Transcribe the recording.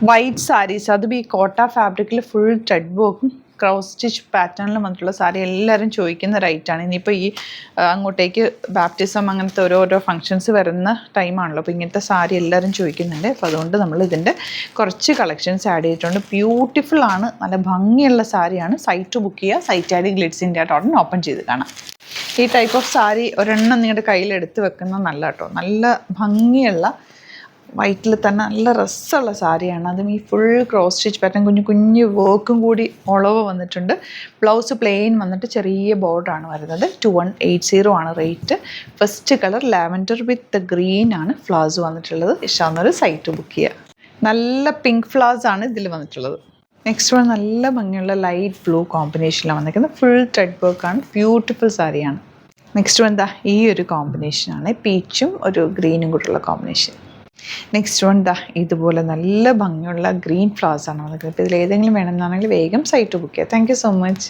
White saris, അതും ഈ കോട്ട ഫാബ്രിക്കിൽ ഫുൾ ത്രെഡ് വർക്കും ക്രോസ് സ്റ്റിച്ച് പാറ്റേണിൽ വന്നിട്ടുള്ള സാരി എല്ലാവരും ചോദിക്കുന്ന റേറ്റാണ്. ഇനിയിപ്പോൾ ഈ അങ്ങോട്ടേക്ക് ബാപ്റ്റിസം അങ്ങനത്തെ ഓരോരോ ഫങ്ഷൻസ് വരുന്ന ടൈമാണല്ലോ, അപ്പോൾ ഇങ്ങനത്തെ സാരി എല്ലാവരും ചോദിക്കുന്നുണ്ട്. അപ്പോൾ അതുകൊണ്ട് നമ്മൾ ഇതിൻ്റെ കുറച്ച് കളക്ഷൻസ് ആഡ് ചെയ്തിട്ടുണ്ട്. ബ്യൂട്ടിഫുൾ ആണ്, നല്ല ഭംഗിയുള്ള സാരിയാണ്. സൈറ്റ് ബുക്ക് ചെയ്യുക, site add glitz India .in open ചെയ്ത് കാണാം. ഈ ടൈപ്പ് ഓഫ് സാരി ഒരെണ്ണം നിങ്ങളുടെ കയ്യിൽ എടുത്ത് വെക്കുന്നത് നല്ല കേട്ടോ. നല്ല ഭംഗിയുള്ള വൈറ്റിൽ തന്നെ നല്ല രസമുള്ള സാരിയാണ്. അതും ഈ ഫുൾ ക്രോസ് സ്റ്റിച്ച് പാറ്റേൺ, കുഞ്ഞു കുഞ്ഞു വർക്കും കൂടി ഉളവ് വന്നിട്ടുണ്ട്. ബ്ലൗസ് പ്ലെയിൻ വന്നിട്ട് ചെറിയ ബോർഡറാണ് വരുന്നത്. 2180 ആണ് റേറ്റ്. ഫസ്റ്റ് കളർ ലാവൻഡർ വിത്ത് ഗ്രീൻ ആണ് ഫ്ലവേഴ്സ് വന്നിട്ടുള്ളത്. ഇഷ്ടമാകുന്നൊരു സൈറ്റ് ബുക്ക് ചെയ്യുക. നല്ല പിങ്ക് ഫ്ലവേഴ്സ് ആണ് ഇതിൽ വന്നിട്ടുള്ളത്. നെക്സ്റ്റ് വൺ നല്ല ഭംഗിയുള്ള ലൈറ്റ് ബ്ലൂ കോമ്പിനേഷനിലാണ് വന്നിരിക്കുന്നത്. ഫുൾ ത്രെഡ് വർക്കാണ്, ബ്യൂട്ടിഫുൾ സാരിയാണ്. നെക്സ്റ്റ് വൺ ഈ ഒരു കോമ്പിനേഷനാണ്, പീച്ചും ഒരു ഗ്രീനും കൂടെയുള്ള കോമ്പിനേഷൻ. നെക്സ്റ്റ് വൺ ഇതുപോലെ നല്ല ഭംഗിയുള്ള ഗ്രീൻ ഫ്ലവേഴ്സ് ആണ് വന്നിരിക്കുന്നത്. ഇപ്പോൾ ഇതിൽ ഏതെങ്കിലും വേണമെന്നാണെങ്കിൽ വേഗം സൈറ്റ് ബുക്ക് ചെയ്യുക. Thank you so much.